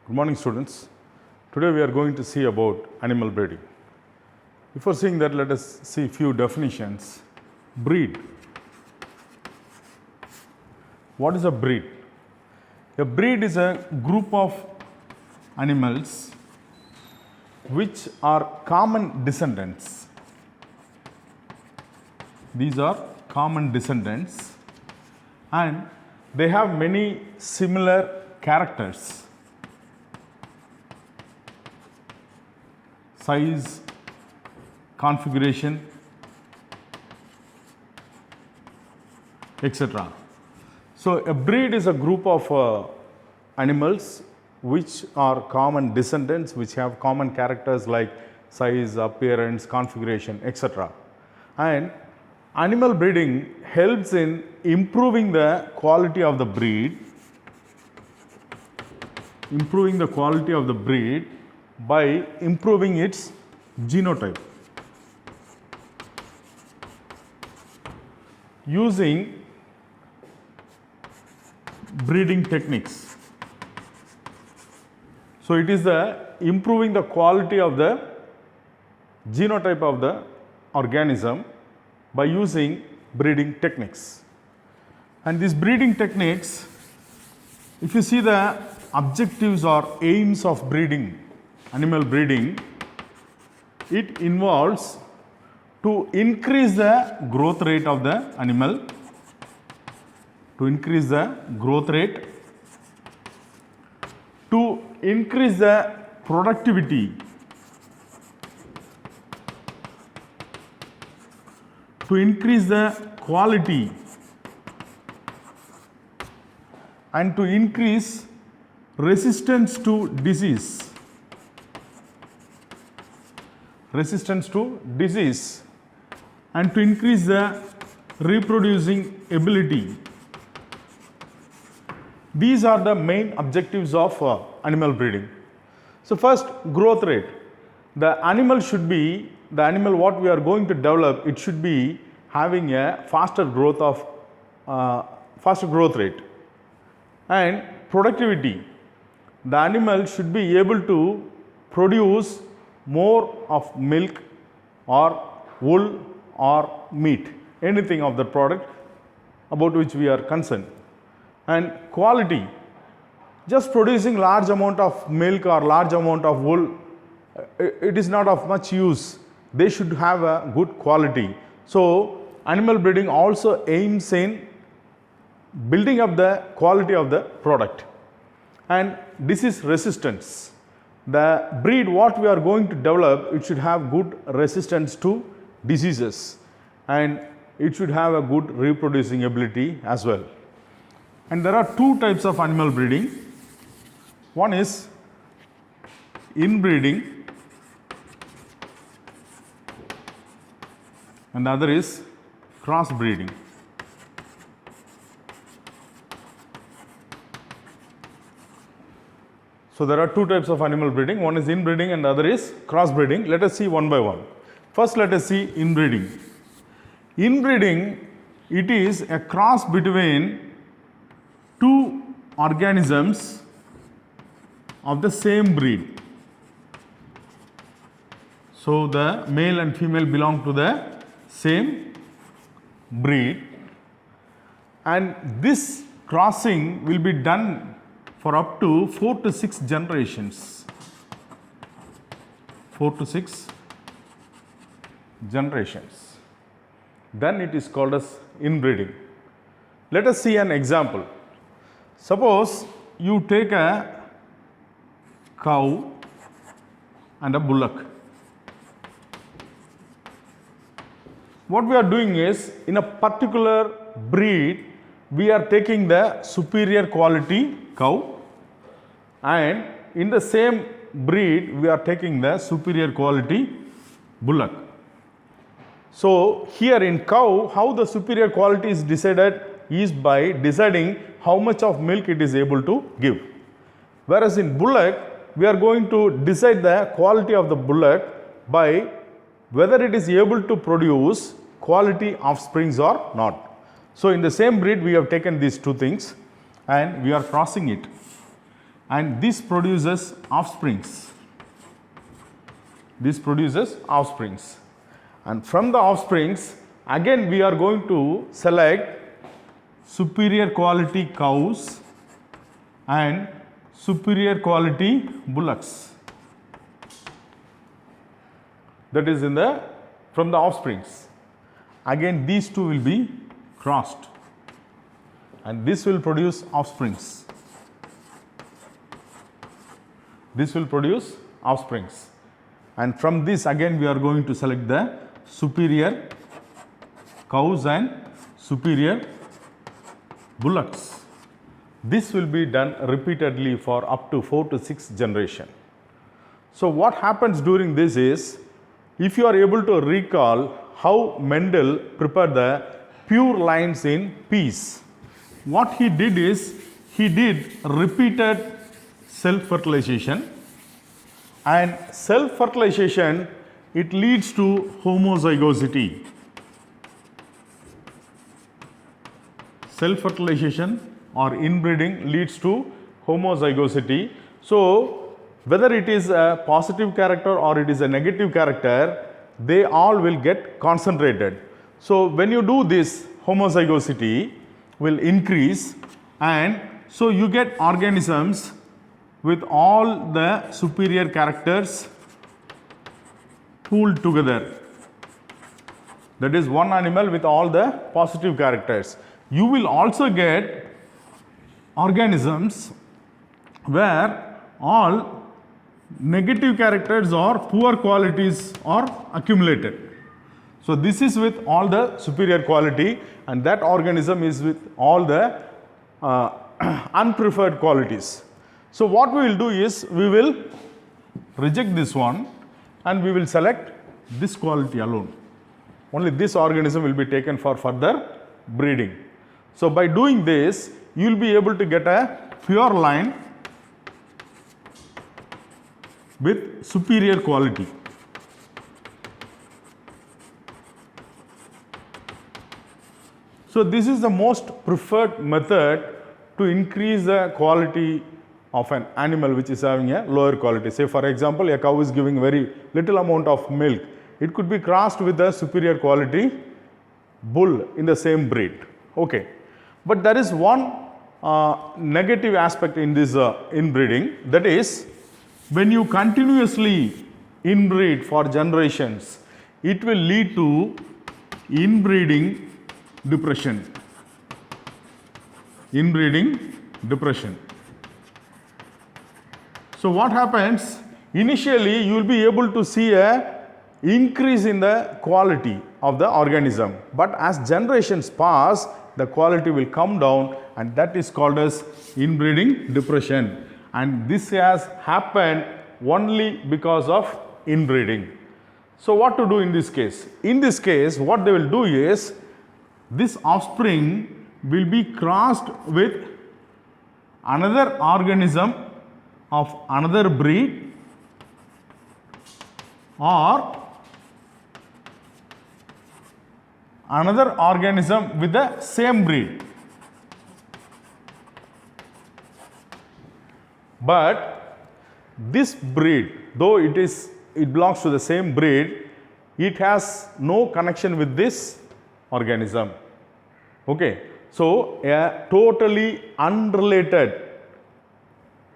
Good morning, students. Today we are going to see about animal breeding. Before seeing that, let us see few definitions. Breed. What is a breed? A breed is a group of animals which are common descendants. These are common descendants and they have many similar characters. Size, configuration, etc. So, a breed is a group of animals which are common descendants, which have common characters like size, appearance, configuration, etc. And animal breeding helps in improving the quality of the breed, by improving its genotype using breeding techniques. So, it is improving the quality of the genotype of the organism by using breeding techniques. And these breeding techniques, if you see the objectives or aims of breeding, animal breeding, it involves to increase the growth rate of the animal, to increase the productivity, to increase the quality, and to increase resistance to disease. And to increase the reproducing ability. These are the main objectives of animal breeding. So, first, growth rate. The animal what we are going to develop, it should be having a faster growth rate. And productivity. The animal should be able to produce more of milk or wool or meat, anything of the product about which we are concerned. And quality, just producing large amount of milk or large amount of wool, it is not of much use. They should have a good quality. So, animal breeding also aims in building up the quality of the product. And disease resistance. The breed what we are going to develop, it should have good resistance to diseases and it should have a good reproducing ability as well. And there are two types of animal breeding. One is inbreeding and the other is crossbreeding. So, there are two types of animal breeding. One is inbreeding and the other is crossbreeding. Let us see one by one. First, let us see inbreeding. Inbreeding, it is a cross between two organisms of the same breed. So, the male and female belong to the same breed and this crossing will be done for up to 4 to 6 generations. 4 to 6 generations. Then it is called as inbreeding. Let us see an example. Suppose you take a cow and a bullock. What we are doing is, in a particular breed, we are taking the superior quality cow and in the same breed we are taking the superior quality bullock. So, here in cow, how the superior quality is decided is by deciding how much of milk it is able to give. Whereas in bullock, we are going to decide the quality of the bullock by whether it is able to produce quality offsprings or not. So, in the same breed we have taken these two things and we are crossing it. and this produces offsprings. This produces offsprings. And from the offsprings, again we are going to select superior quality cows and superior quality bullocks. That is from the offsprings. Again these two will be crossed and this will produce offsprings. This will produce offsprings. And from this again we are going to select the superior cows and superior bullocks. This will be done repeatedly for up to 4 to 6 generations. So what happens during this is, if you are able to recall how Mendel prepared the pure lines in peas, what he did is, he did repeated self-fertilization, and self-fertilization, it leads to homozygosity. Self-fertilization or inbreeding leads to homozygosity. So whether it is a positive character or it is a negative character, they all will get concentrated. So when you do this, homozygosity will increase, and so you get organisms with all the superior characters pooled together. That is one animal with all the positive characters. You will also get organisms where all negative characters or poor qualities are accumulated. So this is with all the superior quality, and that organism is with all the unpreferred qualities. So what we will do is, we will reject this one and we will select this quality alone. Only this organism will be taken for further breeding. So by doing this, you will be able to get a pure line with superior quality. So this is the most preferred method to increase the quality of an animal which is having a lower quality. Say for example, a cow is giving very little amount of milk. It could be crossed with a superior quality bull in the same breed. Okay. But there is one negative aspect in this inbreeding, that is, when you continuously inbreed for generations, it will lead to inbreeding depression. Inbreeding depression. So what happens? Initially, you will be able to see a increase in the quality of the organism, but as generations pass, the quality will come down, and that is called as inbreeding depression. And this has happened only because of inbreeding. So what to do in this case? In this case, what they will do is, this offspring will be crossed with another organism of another breed, or another organism with the same breed. But this breed, though it belongs to the same breed, it has no connection with this organism. Okay. So a totally unrelated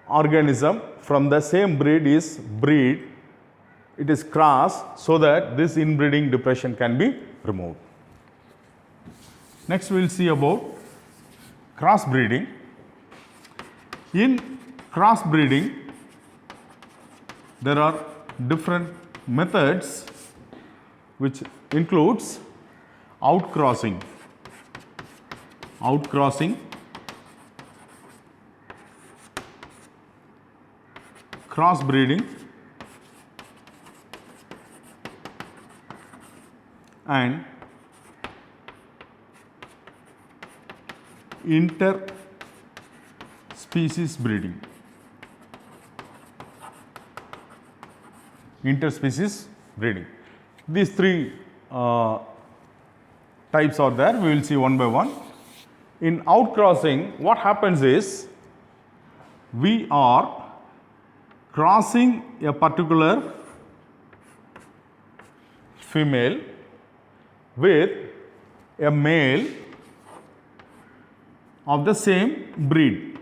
organism from the same breed is it is crossed, so that this inbreeding depression can be removed. Next we will see about crossbreeding. In crossbreeding, there are different methods which includes outcrossing, crossbreeding, and interspecies breeding. Interspecies breeding. These three types are there. We will see one by one. In outcrossing, what happens is, we are crossing a particular female with a male of the same breed.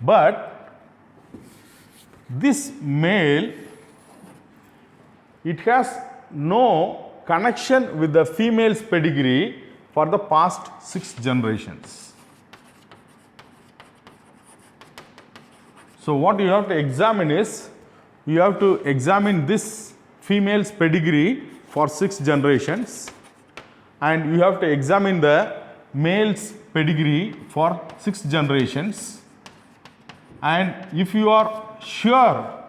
But this male, it has no connection with the female's pedigree for the past 6 generations. So what you have to examine is, you have to examine this female's pedigree for 6 generations, and you have to examine the male's pedigree for 6 generations. And if you are sure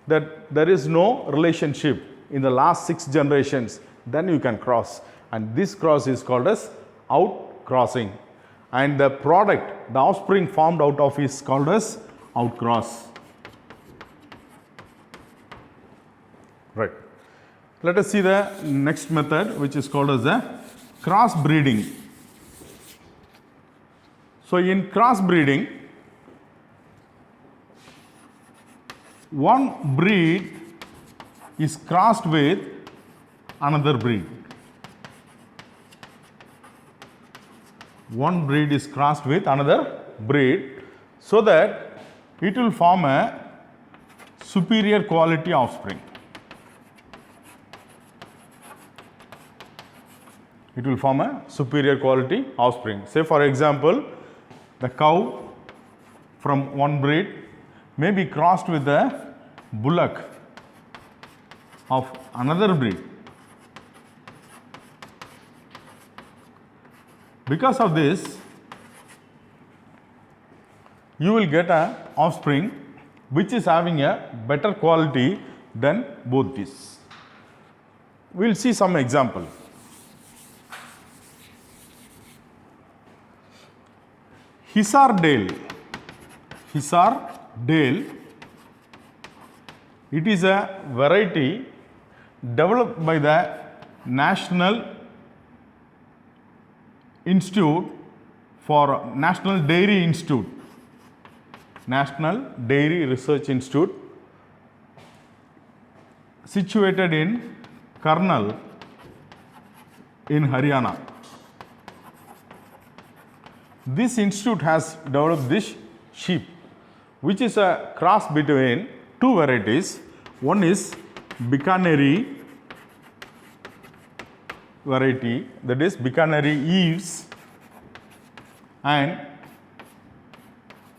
that there is no relationship in the last 6 generations, then you can cross, and this cross is called as outcrossing, and the product, the offspring formed out of, is called as outcross. Right. Let us see the next method, which is called as the crossbreeding. So in crossbreeding, one breed is crossed with another breed. One breed is crossed with another breed, so that it will form a superior quality offspring. It will form a superior quality offspring. Say for example, the cow from one breed may be crossed with a bullock of another breed. Because of this, you will get an offspring which is having a better quality than both these. We will see some example. Hisar Dale, it is a variety developed by the National Institute for National Dairy Institute, National Dairy Research Institute, situated in Karnal in Haryana. This institute has developed this sheep, which is a cross between 2 varieties. One is Bikaneri variety, that is Bikaneri Eves, and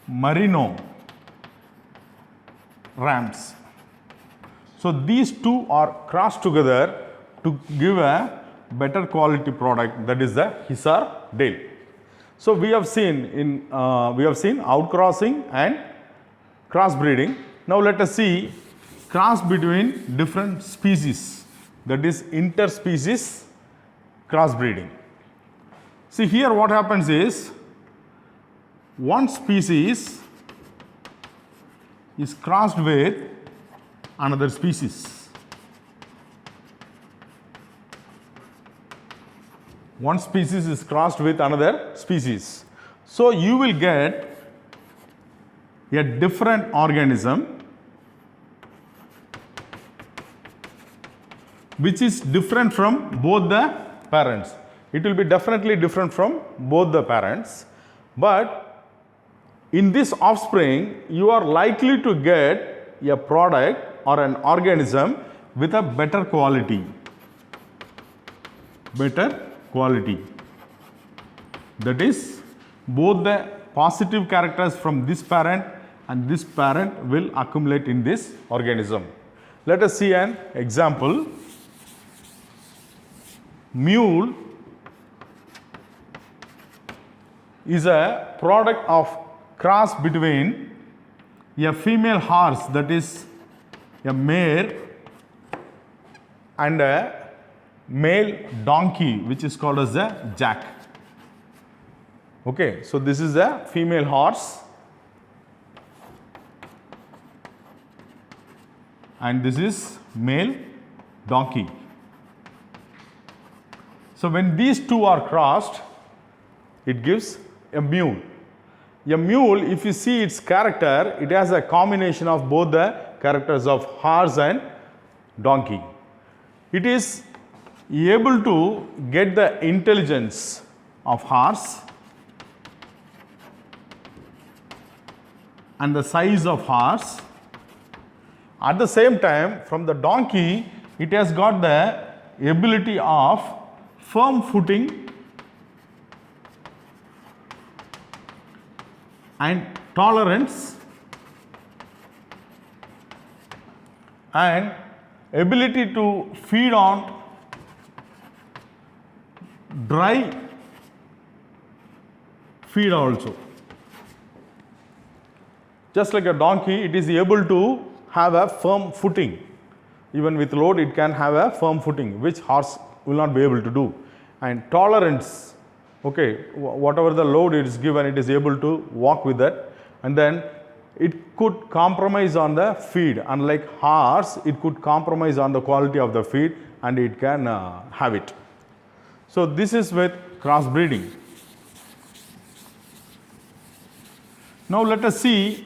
Merino Rams. So these two are crossed together to give a better quality product, that is the Hisar Dale. So we have seen outcrossing and crossbreeding. Now let us see cross between different species, that is interspecies crossbreeding. See here what happens is, one species is crossed with another species. One species is crossed with another species. So you will get a different organism which is different from both the parents. It will be definitely different from both the parents, but in this offspring you are likely to get a product or an organism with a better quality. That is, both the positive characters from this parent and this parent will accumulate in this organism. Let us see an example. Mule is a product of cross between a female horse, that is a mare, and a male donkey, which is called as a jack. Okay, so this is a female horse and this is male donkey. So when these two are crossed, it gives a mule. A mule, if you see its character, it has a combination of both the characters of horse and donkey. It is able to get the intelligence of horse and the size of horse. At the same time, from the donkey, it has got the ability of firm footing and tolerance and ability to feed on dry feed also. Just like a donkey, it is able to have a firm footing. Even with load, it can have a firm footing, which horse will not be able to do. And tolerance, okay, whatever the load it is given, it is able to walk with that. And then it could compromise on the feed. Unlike horse, it could compromise on the quality of the feed and it can have it. So this is with crossbreeding. Now let us see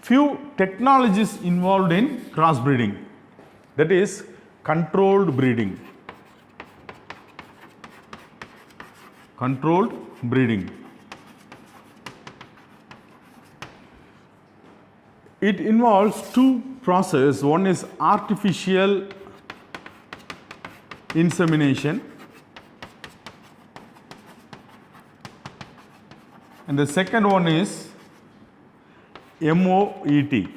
few technologies involved in crossbreeding, that is controlled breeding. Controlled breeding. It involves two processes. One is artificial insemination and the second one is MOET,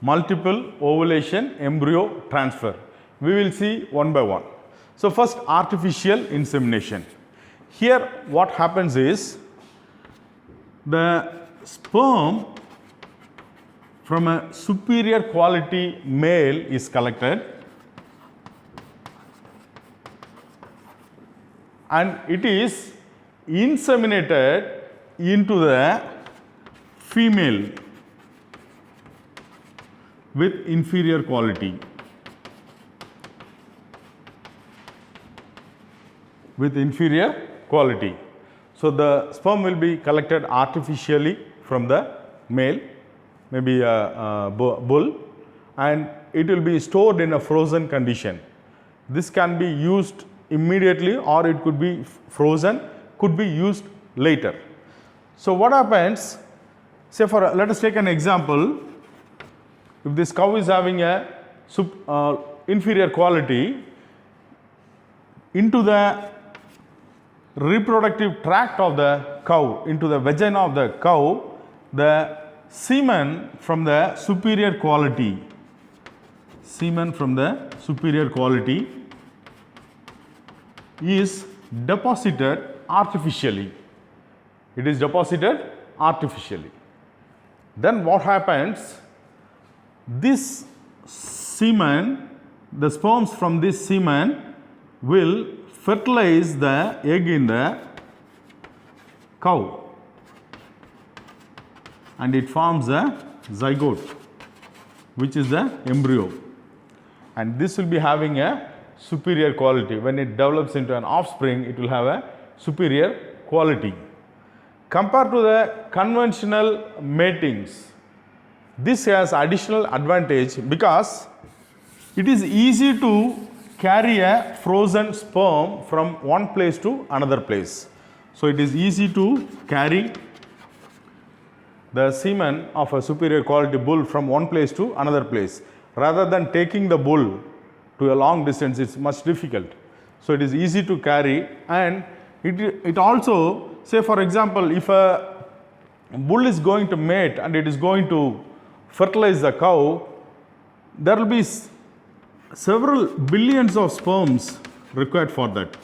multiple ovulation embryo transfer. We will see one by one. So first, artificial insemination. Here what happens is the sperm from a superior quality male is collected and it is inseminated into the female with inferior quality. With inferior quality. So the sperm will be collected artificially from the male, maybe a bull, and it will be stored in a frozen condition. This can be used immediately or it could be frozen, could be used later. So what happens, say for let us take an example. If this cow is having a inferior quality, into the reproductive tract of the cow, into the vagina of the cow, the semen from the superior quality, is deposited artificially. It is deposited artificially. Then what happens? This semen, the sperms from this semen will fertilize the egg in the cow and it forms a zygote, which is the embryo, and this will be having a superior quality. When it develops into an offspring, it will have a superior quality. Compared to the conventional matings, this has additional advantage because it is easy to carry a frozen sperm from one place to another place. So it is easy to carry the semen of a superior quality bull from one place to another place. Rather than taking the bull to a long distance, it's much difficult. So it is easy to carry, and it also, say for example, if a bull is going to mate and it is going to fertilize the cow, there will be several billions of sperms required for that.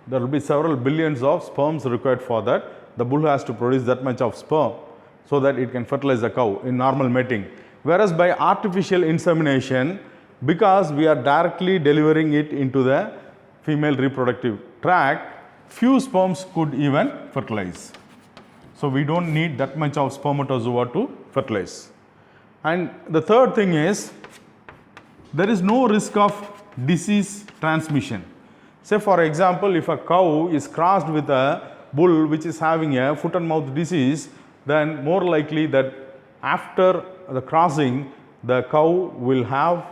There will be several billions of sperms required for that. The bull has to produce that much of sperm so that it can fertilize the cow in normal mating. Whereas by artificial insemination, because we are directly delivering it into the female reproductive tract, few sperms could even fertilize. So we don't need that much of spermatozoa to fertilize. And the third thing is, there is no risk of disease transmission. Say for example, if a cow is crossed with a bull which is having a foot and mouth disease, then more likely that after the crossing, the cow will have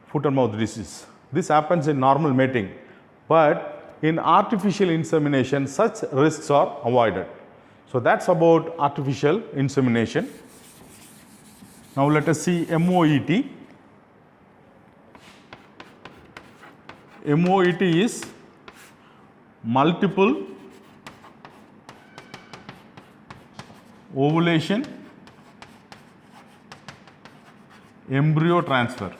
foot and mouth disease. This happens in normal mating, but in artificial insemination, such risks are avoided. So that's about artificial insemination. Now let us see MOET. MOET is multiple ovulation embryo transfer.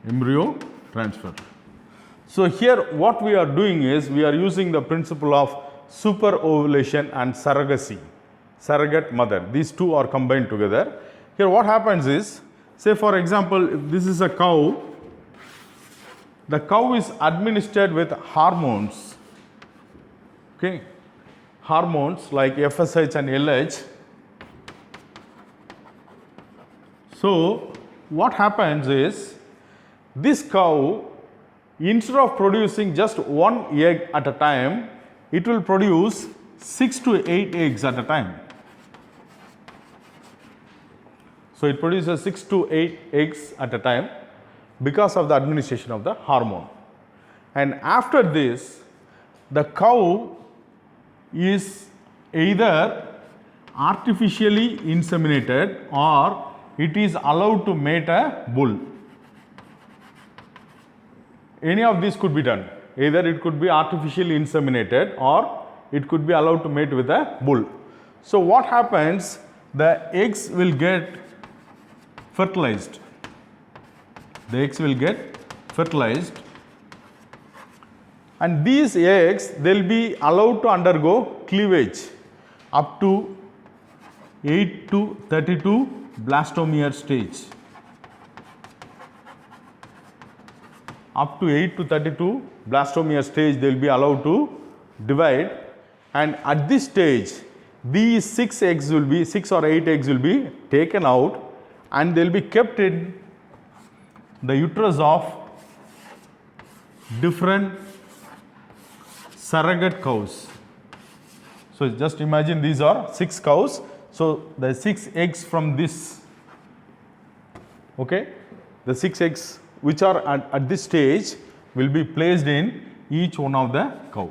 Embryo transfer. So here what we are doing is we are using the principle of superovulation and surrogacy, surrogate mother. These two are combined together. Here what happens is, say for example, if this is a cow, the cow is administered with hormones, okay, hormones like FSH and LH. So what happens is, this cow, instead of producing just one egg at a time, it will produce 6 to 8 eggs at a time. So it produces 6 to 8 eggs at a time because of the administration of the hormone. And after this, the cow is either artificially inseminated or it is allowed to mate a bull. Any of these could be done. Either it could be artificially inseminated or it could be allowed to mate with a bull. So what happens? The eggs will get fertilized. The eggs will get fertilized, and these eggs, they'll be allowed to undergo cleavage up to 8 to 32 blastomere stage. Up to 8 to 32 blastomere stage, they will be allowed to divide, and at this stage these 6 eggs will be 6 or 8 eggs will be taken out and they will be kept in the uterus of different surrogate cows. So just imagine these are 6 cows. So the 6 eggs from this, okay, the 6 eggs which are at this stage will be placed in each one of the cow.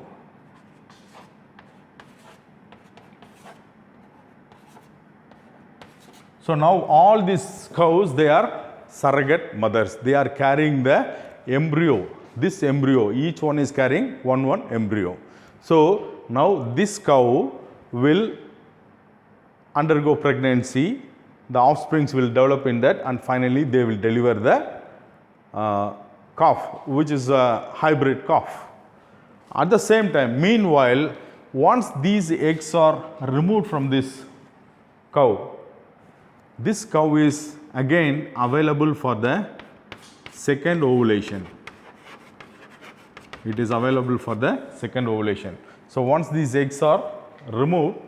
So now all these cows, they are surrogate mothers. They are carrying the embryo. This embryo, each one is carrying one embryo. So now this cow will undergo pregnancy, the offsprings will develop in that, and finally they will deliver the calf, which is a hybrid calf. At the same time, meanwhile, once these eggs are removed from this cow is again available for the second ovulation. It is available for the second ovulation. So once these eggs are removed,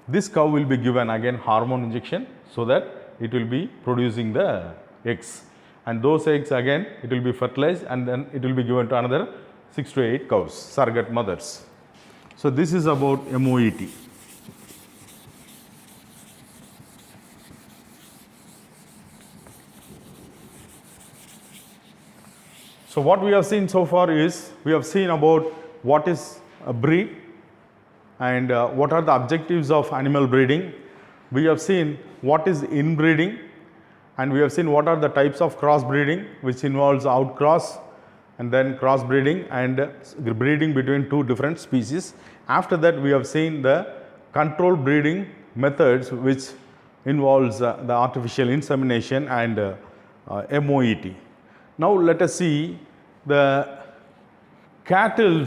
this cow will be given again hormone injection so that it will be producing the eggs. And those eggs again, it will be fertilized and then it will be given to another 6 to 8 cows, surrogate mothers. So this is about MOET. So what we have seen so far is, we have seen about what is a breed and what are the objectives of animal breeding. We have seen what is inbreeding, and we have seen what are the types of crossbreeding, which involves outcross and then crossbreeding and breeding between two different species. After that, we have seen the control breeding methods, which involves the artificial insemination and MOET. Now let us see the cattle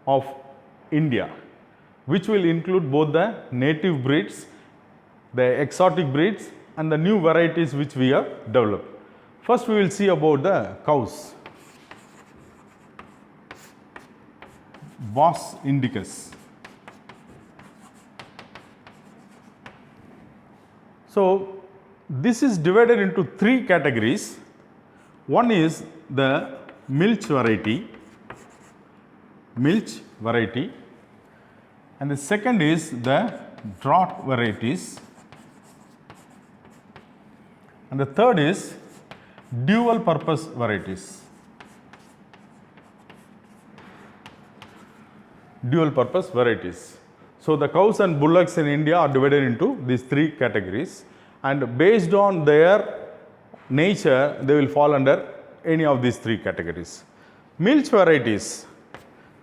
of India, which will include both the native breeds, the exotic breeds and the new varieties which we have developed. First we will see about the cows. Bos indicus. So this is divided into three categories. One is the milch variety, and the second is the draught varieties, and the third is dual purpose varieties. So the cows and bullocks in India are divided into these three categories, and based on their nature they will fall under any of these three categories. Milch varieties,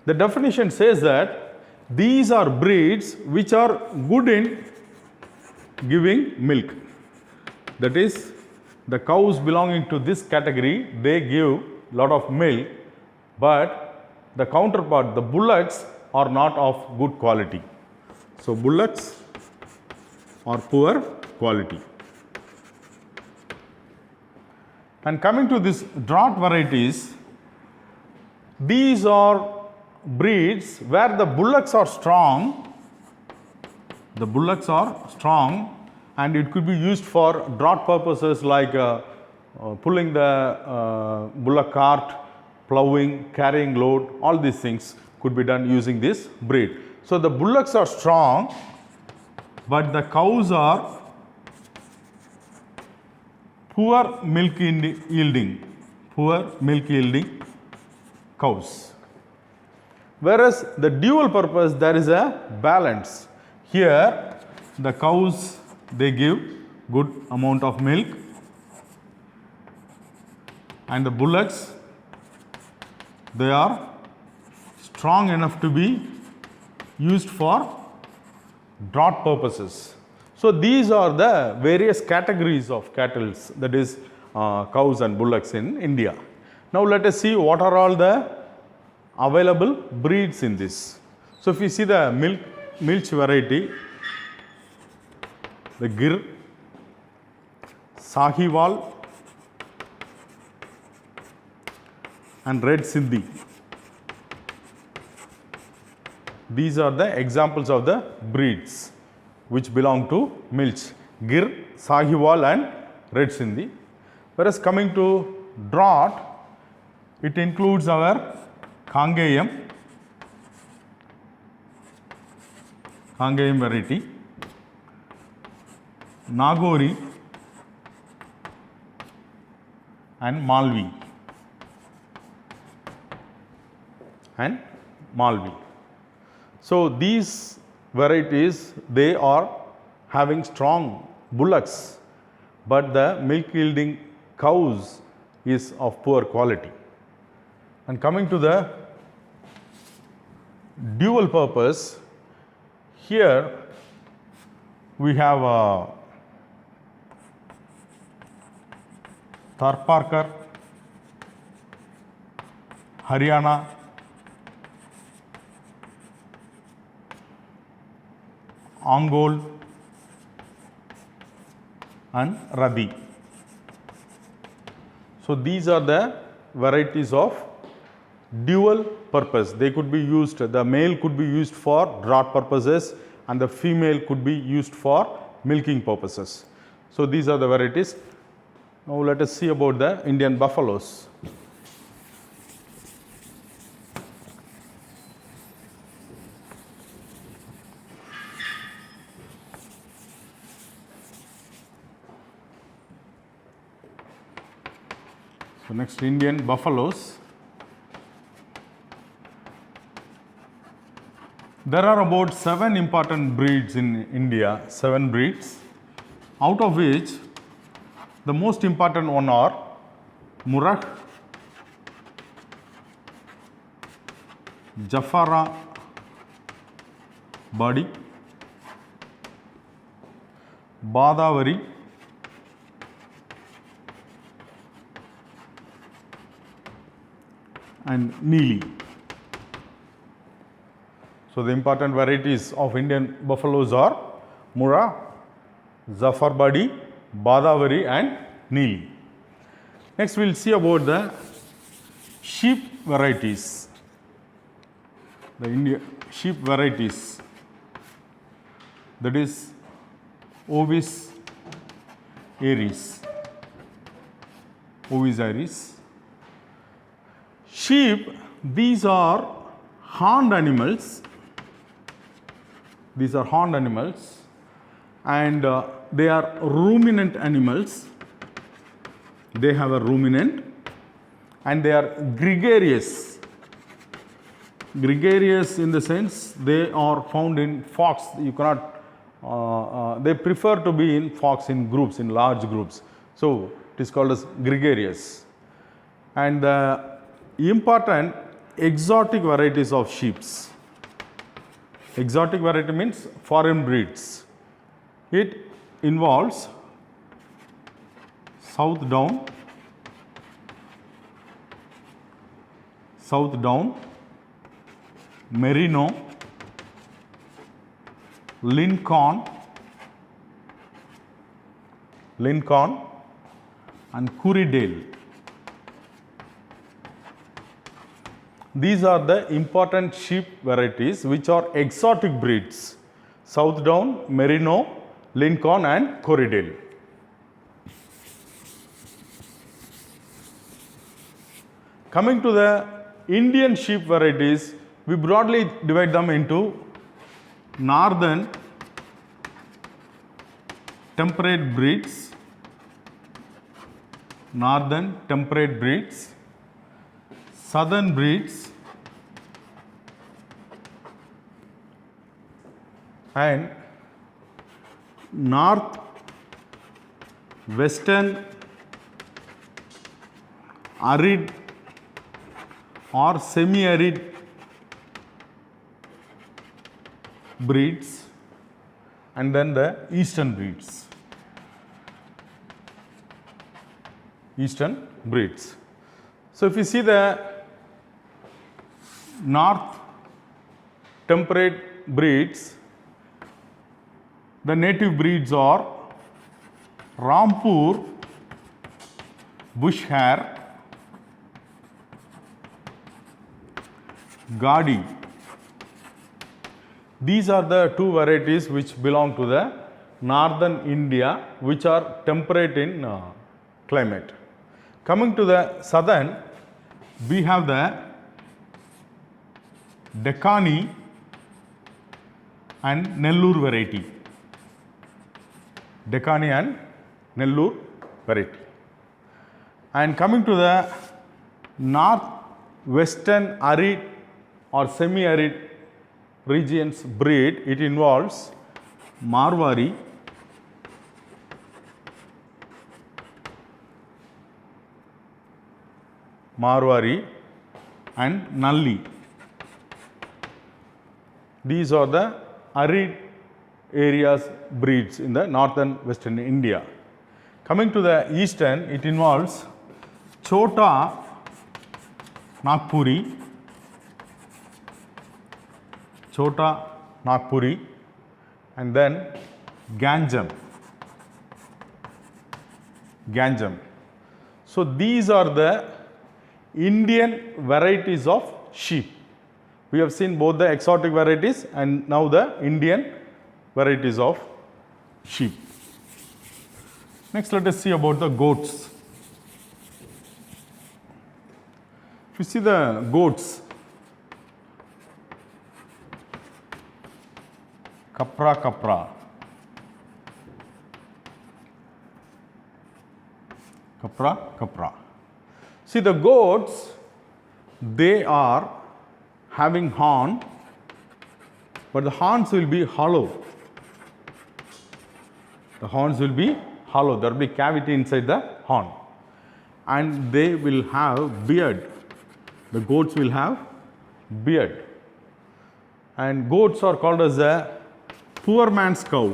the definition says that these are breeds which are good in giving milk. That is, the cows belonging to this category, they give lot of milk, but the counterpart, the bullocks, are not of good quality. So bullocks are poor quality. And coming to this draught varieties, these are breeds where the bullocks are strong. And it could be used for draught purposes like pulling the bullock cart, ploughing, carrying load, all these things could be done using this breed. So the bullocks are strong, but the cows are poor milk yielding cows. Whereas the dual purpose, there is a balance. Here the cows, they give good amount of milk, and the bullocks, they are strong enough to be used for draught purposes. So these are the various categories of cattle, that is cows and bullocks in India. Now let us see what are all the available breeds in this. So if you see the milch variety, the Gir, Sahiwal and Red Sindhi. These are the examples of the breeds which belong to milch: Gir, Sahiwal and Red Sindhi. Whereas coming to draught, it includes our Kangeyam variety, Nagori and Malvi. So these varieties, they are having strong bullocks, but the milk yielding cows is of poor quality. And coming to the dual purpose, here we have Tharparkar, Haryana, Ongole and Radhi. So these are the varieties of dual purpose. They could be used, the male could be used for draught purposes and the female could be used for milking purposes. So these are the varieties. Now let us see about the Indian buffaloes. So next, Indian buffaloes. There are about 7 important breeds in India, 7 breeds, out of which the most important one are Murrah, Jaffara Badi, Badavari, and Neeli. So the important varieties of Indian buffaloes are Murrah, Jafarbadi, Badavari and Neeli. Next we will see about the sheep varieties. The Indian sheep varieties, that is Ovis, Aries. Ovis aries. Sheep, these are horned animals. These are horned animals, and they are ruminant animals. They have a ruminant, and they are gregarious. Gregarious in the sense they are found in flocks. You cannot. They prefer to be in flocks, in groups, in large groups. So it is called as gregarious. And the important exotic varieties of sheep. Exotic variety means foreign breeds. It involves Southdown, Merino, Lincoln, and Corriedale. These are the important sheep varieties which are exotic breeds: Southdown, Merino, Lincoln, and Corriedale. Coming to the Indian sheep varieties, we broadly divide them into northern temperate breeds, southern breeds, and north-western arid or semi-arid breeds, and then the eastern breeds. So if you see the north temperate breeds, the native breeds are Rampur, Bush Hare, Gadi. These are the two varieties which belong to the northern India, which are temperate in climate. Coming to the southern, we have the Deccani and Nellore variety. And coming to the north-western arid or semi-arid regions breed, it involves Marwari, and Nalli. These are the arid areas breeds in the northern western India. Coming to the eastern, it involves Chota Nagpuri, and then Ganjam. So these are the Indian varieties of sheep. We have seen both the exotic varieties and now the Indian varieties of sheep. Next, let us see about the goats. If you see the goats, Capra. See, the goats, they are having horn, but the horns will be hollow. There will be cavity inside the horn, and they will have beard. The goats will have beard, and goats are called as a poor man's cow.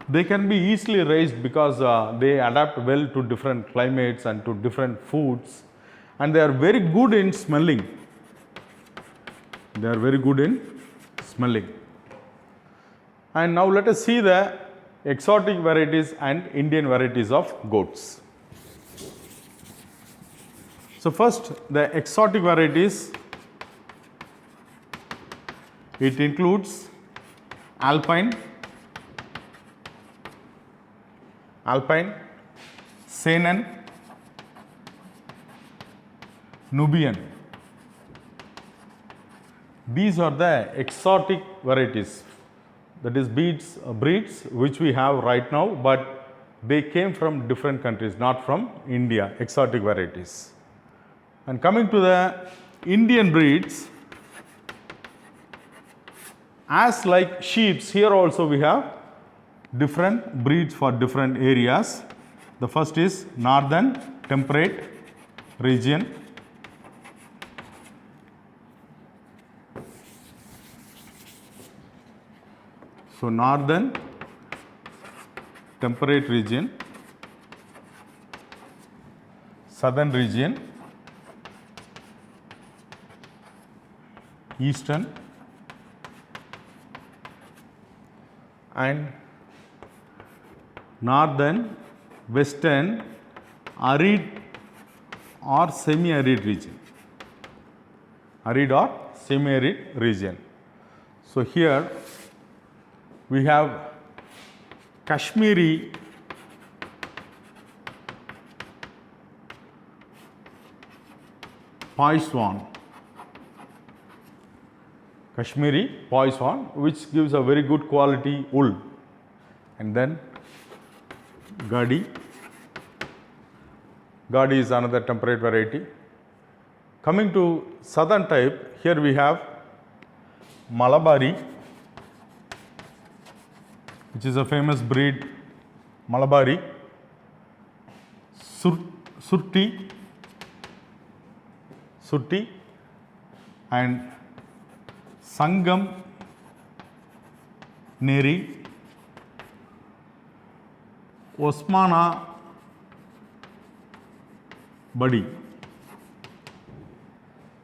They can be easily raised because they adapt well to different climates and to different foods, and they are very good in smelling. And now let us see the exotic varieties and Indian varieties of goats. So first, the exotic varieties, it includes Alpine, Saanen, Nubian. These are the exotic varieties, that is breeds which we have right now, but they came from different countries, not from India, exotic varieties. And coming to the Indian breeds, as like sheep, here also we have different breeds for different areas. The first is northern temperate region. So, northern temperate region, southern region, eastern, and northern, western, arid or semi-arid region. Arid or semi-arid region. So, here we have Kashmiri Poisson, which gives a very good quality wool, and then Gadi is another temperate variety. Coming to southern type, here we have Malabari, which is a famous breed, Malabari, Surti, and Sangam Neri, Osmana Badi.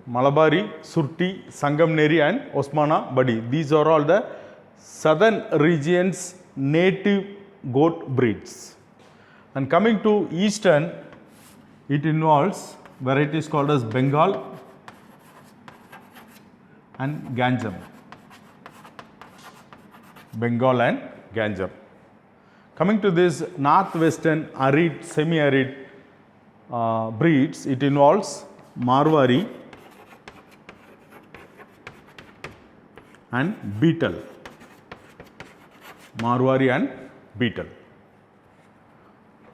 Malabari, Surti, Sangam Neri and Osmana Badi. These are all the southern region's native goat breeds. And coming to eastern, it involves varieties called as Bengal and Ganjam. Coming to this northwestern arid, semi-arid breeds, it involves Marwari and Beetle.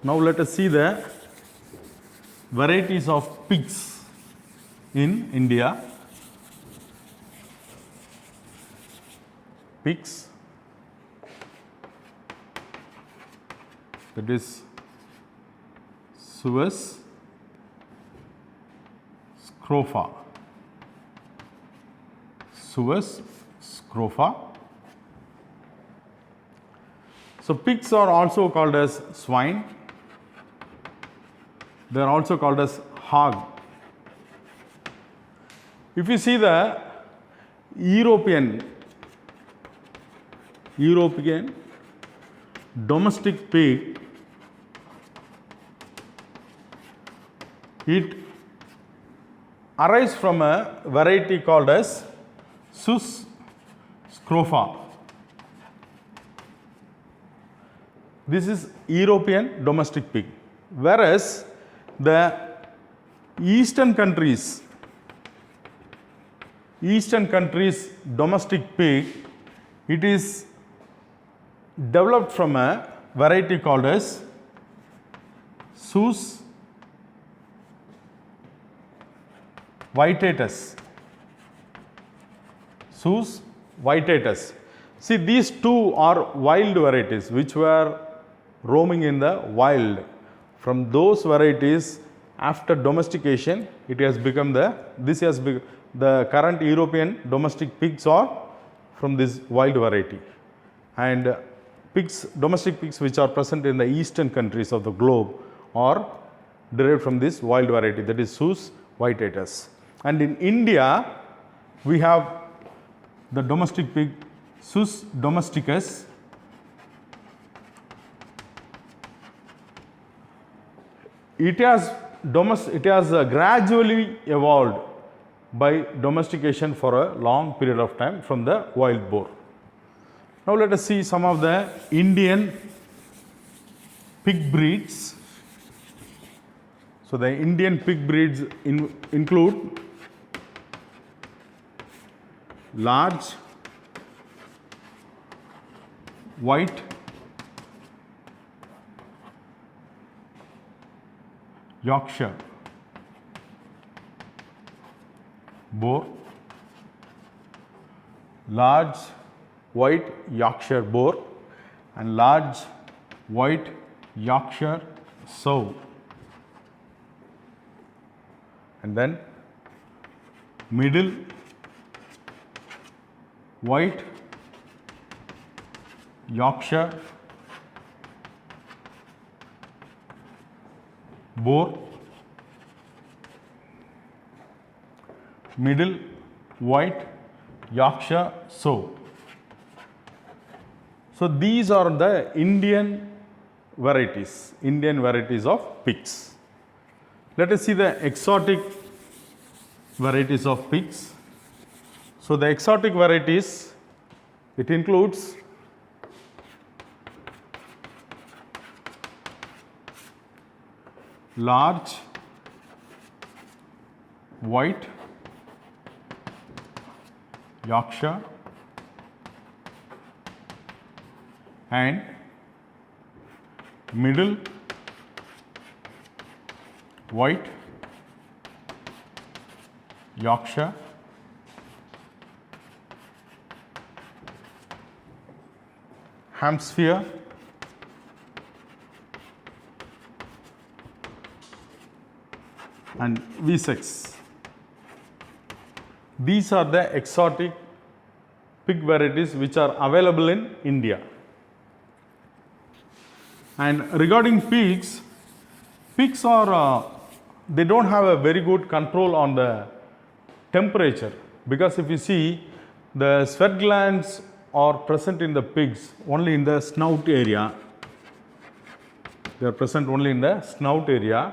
Now let us see the varieties of pigs in India. Pigs, that is Suez scrofa. So pigs are also called as swine. They are also called as hog. If you see the European domestic pig, it arises from a variety called as Sus scrofa. This is European domestic pig, whereas the eastern countries domestic pig, it is developed from a variety called as Sus Whiteatus. See, these two are wild varieties which were roaming in the wild. From those varieties, after domestication, it has become the current European domestic pigs are from this wild variety. And domestic pigs which are present in the eastern countries of the globe are derived from this wild variety, that is Sus Whiteatus. And in India, we have the domestic pig Sus domesticus. It has gradually evolved by domestication for a long period of time from the wild boar. Now let us see some of the Indian pig breeds. So the Indian pig breeds include large white Yorkshire boar, large white Yorkshire boar, and large white Yorkshire sow, and then middle white Yorkshire boar, middle white Yorkshire sow. So these are the Indian varieties of pigs. Let us see the exotic varieties of pigs. So the exotic varieties, it includes large white Yorkshire and middle white Yorkshire Hampshire and Wessex. These are the exotic pig varieties which are available in India. And regarding pigs are they don't have a very good control on the temperature, because if you see, the sweat glands are present in the pigs only in the snout area. They are present only in the snout area.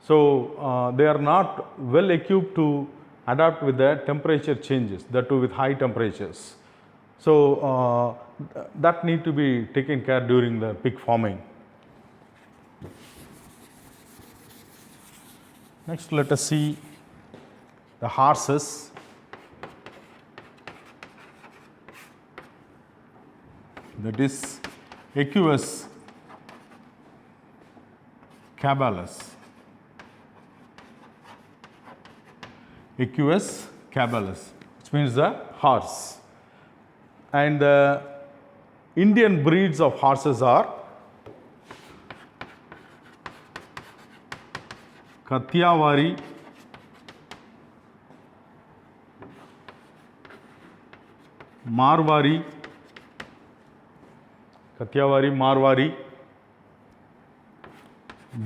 So they are not well equipped to adapt with the temperature changes, that too with high temperatures. So that need to be taken care during the pig farming. Next, let us see the horses. That is Equus caballus. Equus caballus, which means the horse. And the Indian breeds of horses are Kathiawari, Marwari,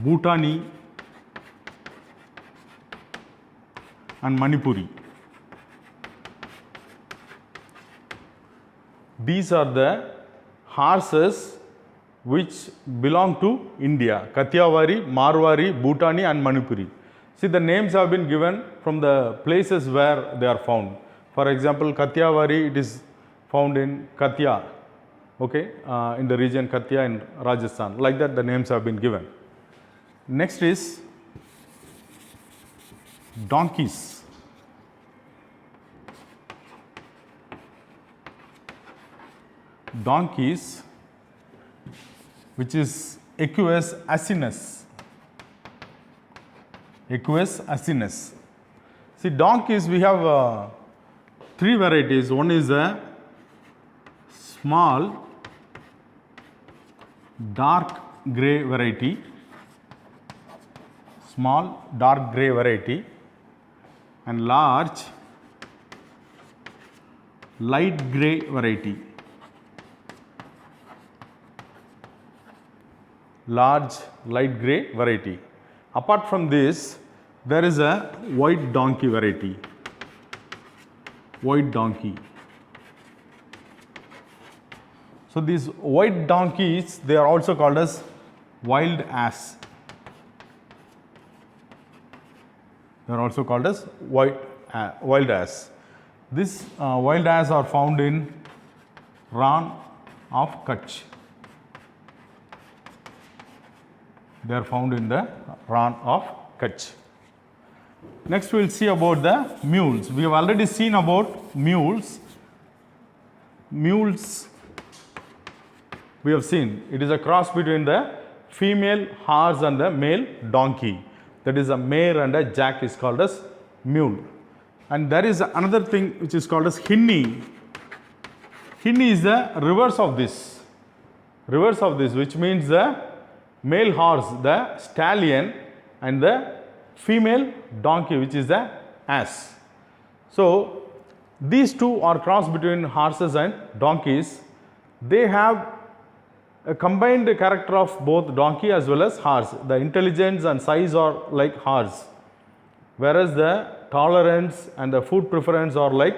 Bhutani and Manipuri. These are the horses which belong to India: Kathiawari, Marwari, Bhutani and Manipuri. See, the names have been given from the places where they are found. For example, Kathiawari, it is found in Kathia, okay, in the region Kathia in Rajasthan. Like that, the names have been given. Next is donkeys. Donkeys, which is Equus asinus. Equus asinus. See, donkeys, we have three varieties. One is a small dark grey variety, and large light grey variety. Apart from this, there is a white donkey variety. So these white donkeys, they are also called as wild ass. Wild ass. This wild ass are found in Rann of Kutch. They are found in the Ran of Kutch. Next we will see about the mules. We have already seen about mules. Mules we have seen. It is a cross between the female horse and the male donkey. That is a mare and a jack is called as mule. And there is another thing which is called as hinny. Hinny is the reverse of this. Reverse of this, which means the male horse, the stallion, and the female donkey, which is the ass. So these two are cross between horses and donkeys. They have a combined character of both donkey as well as horse. The intelligence and size are like horse, whereas the tolerance and the food preference are like,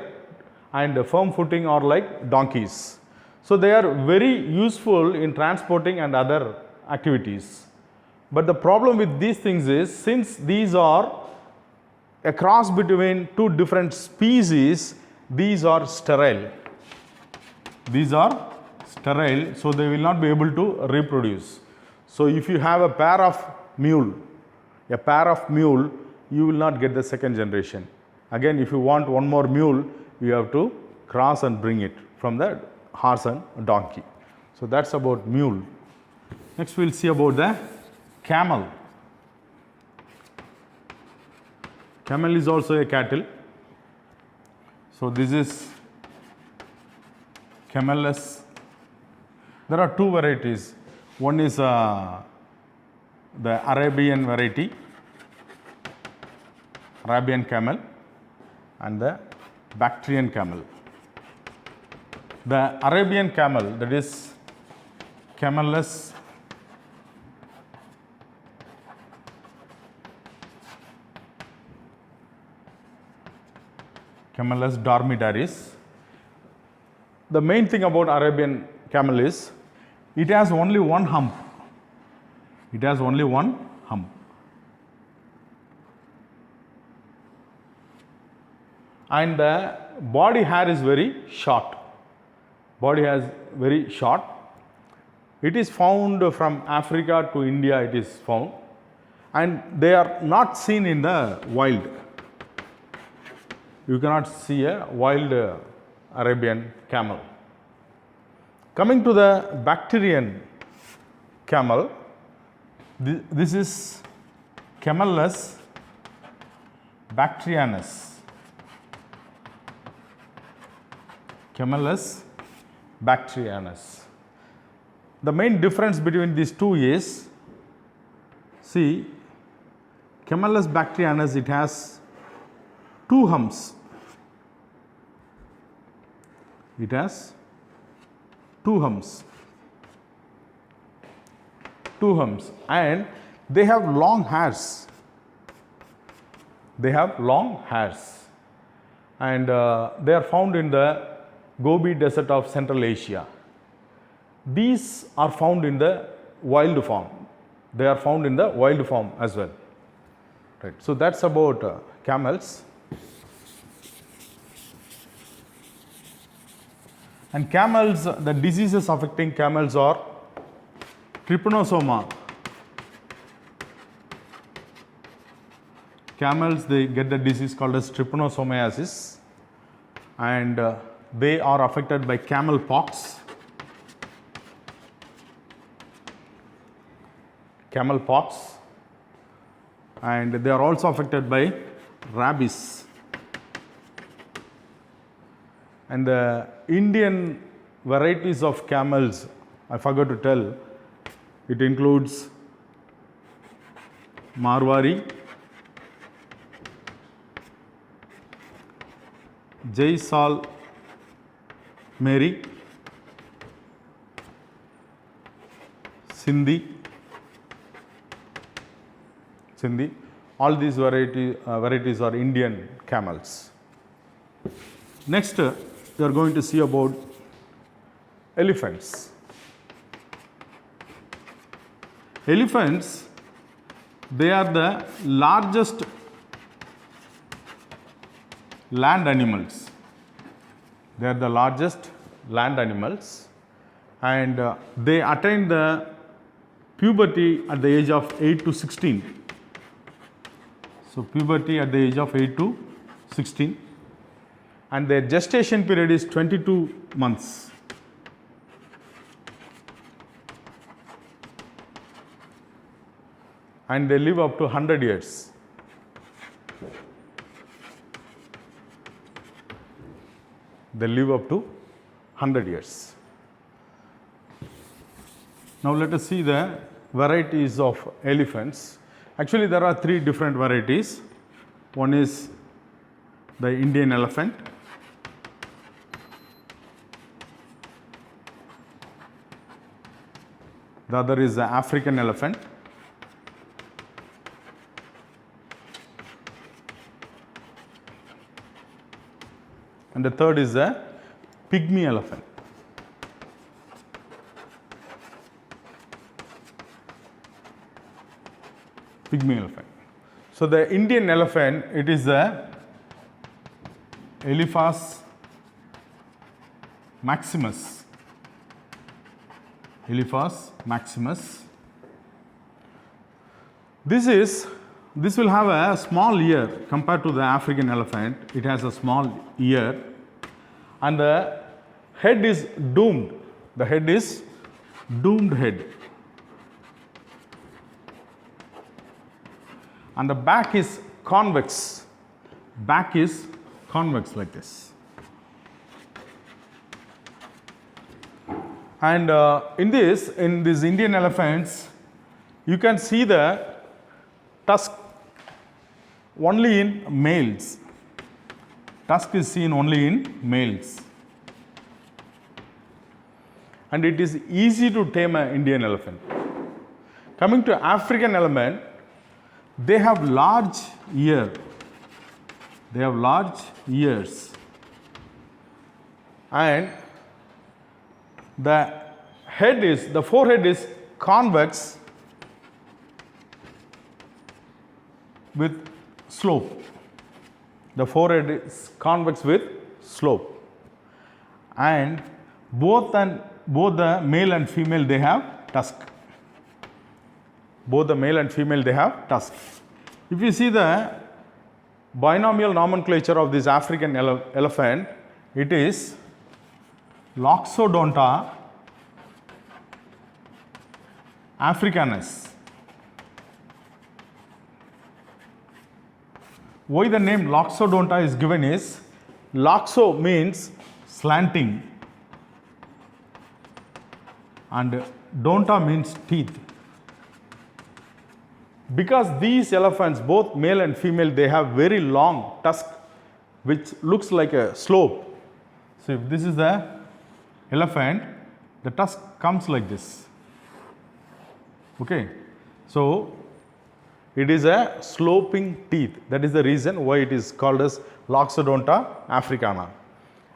and the firm footing are like donkeys. So they are very useful in transporting and other activities. But the problem with these things is, since these are a cross between two different species, these are sterile. These are sterile, so they will not be able to reproduce. So if you have a pair of mule, you will not get the second generation. Again, if you want one more mule, you have to cross and bring it from the horse and donkey. So that's about mule. Next we will see about the camel. Camel is also a cattle. So this is camellus. There are two varieties. One is the Arabian variety, Arabian camel, and the Bactrian camel. The Arabian camel, that is Camellus dromedaris. The main thing about Arabian camel is it has only one hump. It has only one hump. And the body hair is very short. Body hair is very short. It is found from Africa to India, it is found. And they are not seen in the wild. You cannot see a wild Arabian camel. Coming to the Bactrian camel, this is Camellus bactrianus. Camellus bactrianus. The main difference between these two is, see, Camellus bactrianus, it has two humps. It has two humps, and they have long hairs. They have long hairs, and they are found in the Gobi Desert of Central Asia. These are found in the wild form. They are found in the wild form as well. Right. So that's about camels. And camels, the diseases affecting camels are trypanosoma. Camels, they get the disease called as trypanosomiasis, and they are affected by camel pox. And they are also affected by rabies. And the Indian varieties of camels, I forgot to tell, it includes Marwari, Jaisal Mary, Sindhi. All these varieties are Indian camels. Next, we are going to see about elephants. Elephants, they are the largest land animals. They are the largest land animals, and they attain the puberty at the age of 8 to 16. So puberty at the age of 8 to 16, and their gestation period is 22 months. And they live up to 100 years. They live up to 100 years. Now let us see the varieties of elephants. Actually, there are three different varieties. One is the Indian elephant. The other is the African elephant. And the third is the pygmy elephant. Pygmy elephant. So the Indian elephant, it is the Elephas maximus. Elephas maximus. This will have a small ear compared to the African elephant. It has a small ear, and the head is doomed. The head is doomed head. And the back is convex. Back is convex like this. And in these Indian elephants, you can see the tusk only in males. Tusk is seen only in males. And it is easy to tame an Indian elephant. Coming to African elephant, they have large ear. They have large ears. And the forehead is convex with slope. The forehead is convex with slope. And both the male and female, they have tusk. Both the male and female, they have tusk. If you see the binomial nomenclature of this African elephant, it is Loxodonta africanus. Why the name Loxodonta is given is, Loxo means slanting and Donta means teeth. Because these elephants, both male and female, they have very long tusk which looks like a slope. So if this is the elephant, the tusk comes like this. Okay. So it is a sloping teeth. That is the reason why it is called as Loxodonta africana.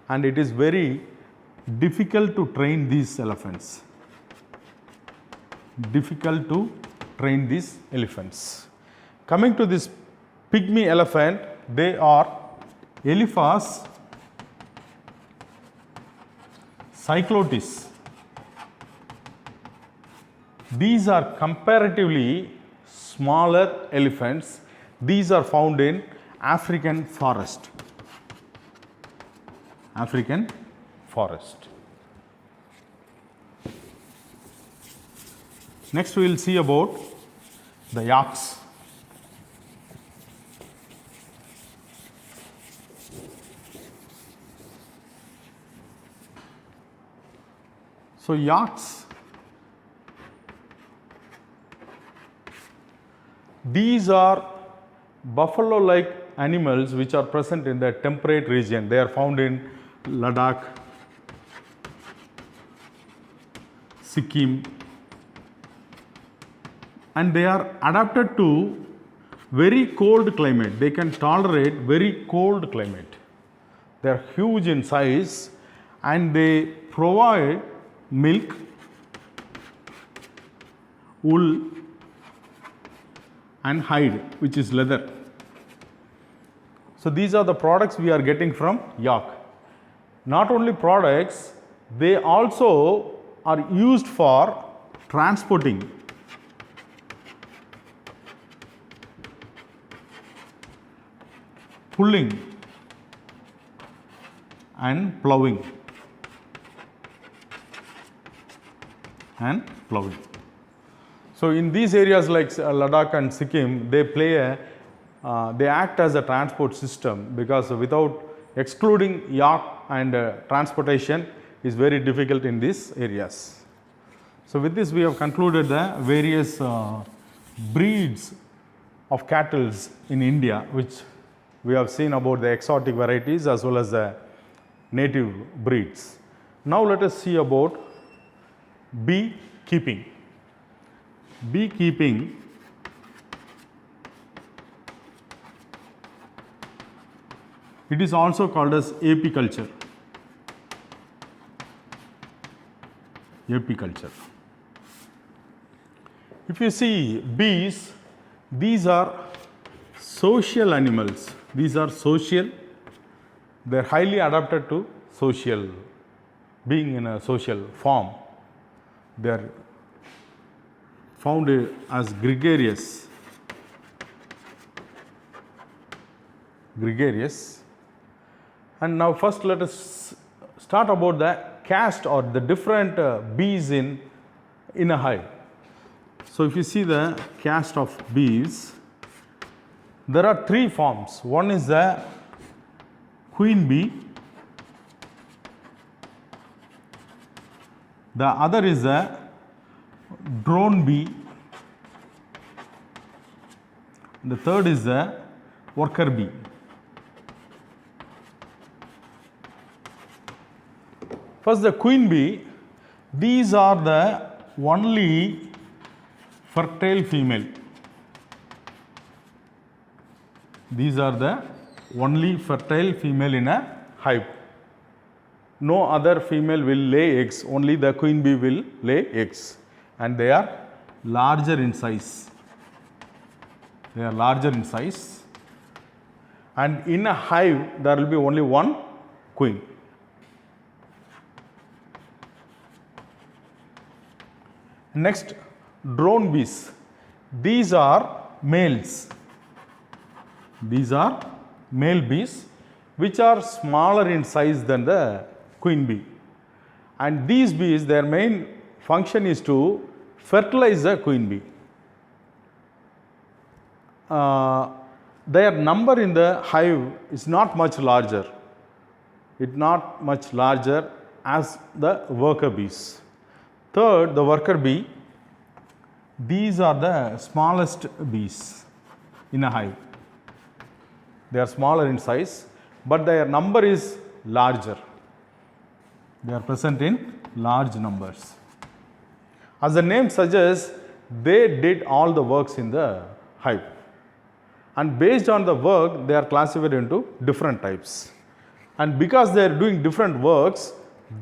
And it is very difficult to train these elephants. Difficult to train these elephants. Coming to this pygmy elephant, they are Elephas cyclotis. These are comparatively smaller elephants. These are found in African forest. African forest. Next we will see about the yaks. So yaks, these are buffalo-like animals which are present in the temperate region. They are found in Ladakh, Sikkim, and they are adapted to very cold climate. They can tolerate very cold climate. They are huge in size and they provide milk, wool and hide, which is leather. So these are the products we are getting from yak. Not only products, they also are used for transporting pulling and ploughing So in these areas like Ladakh and Sikkim, they act as a transport system, because without excluding yak and transportation is very difficult in these areas. So with this we have concluded the various breeds of cattle in India, which we have seen about the exotic varieties as well as the native breeds. Now let us see about beekeeping. Beekeeping it is also called as apiculture. Apiculture. If you see bees, these are social animals. These are social. They are highly adapted to social, being in a social form. They are found as gregarious. And now first let us start about the caste or the different bees in a hive. So if you see the caste of bees, there are three forms. One is the queen bee, the other is the drone bee, the third is the worker bee. First, the queen bee, these are the only fertile female. These are the only fertile female in a hive. No other female will lay eggs, only the queen bee will lay eggs, and they are larger in size. And in a hive there will be only one queen. Next, drone bees. These are males. These are male bees which are smaller in size than the queen bee. And these bees, their main function is to fertilize the queen bee. Their number in the hive is not much larger. It's not much larger as the worker bees. Third, the worker bee. These are the smallest bees in a hive. They are smaller in size, but their number is larger. They are present in large numbers. As the name suggests, they did all the works in the hive. And based on the work, they are classified into different types. And because they are doing different works,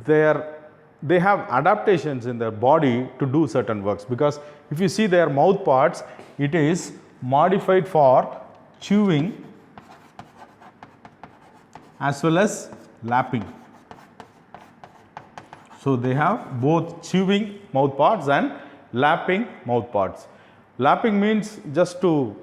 they have adaptations in their body to do certain works, because if you see their mouth parts, it is modified for chewing as well as lapping. So they have both chewing mouth parts and lapping mouth parts. Lapping means just to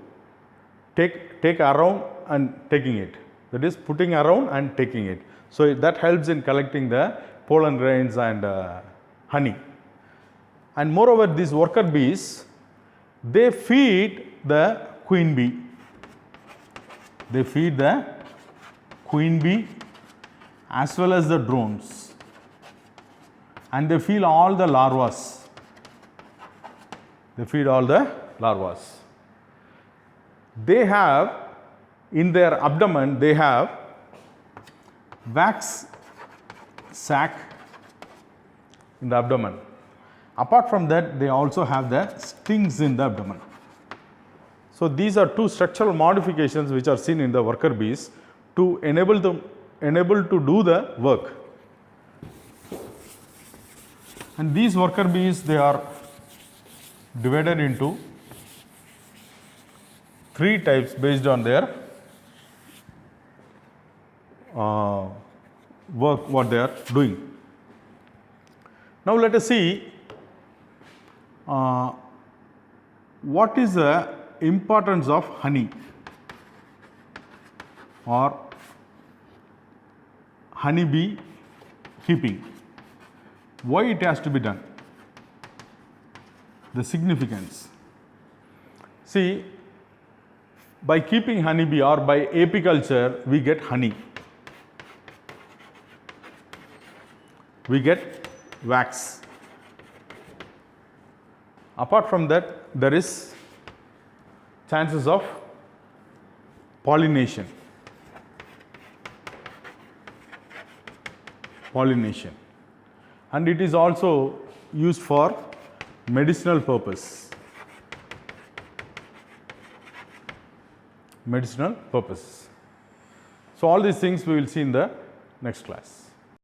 take around and taking it. That is putting around and taking it. So that helps in collecting the pollen grains and honey. And moreover, these worker bees, they feed the queen bee. They feed the queen bee as well as the drones. And they feed all the larvas. They have, in their abdomen, they have wax sac in the abdomen. Apart from that, they also have the stings in the abdomen. So these are two structural modifications which are seen in the worker bees to enable to do the work. And these worker bees, they are divided into three types based on their work, what they are doing. Now let us see what is the importance of honey or honeybee keeping. Why it has to be done? The significance. See, by keeping honeybee or by apiculture, we get honey. We get wax. Apart from that, there is chances of pollination. And it is also used for medicinal purpose. So all these things we will see in the next class.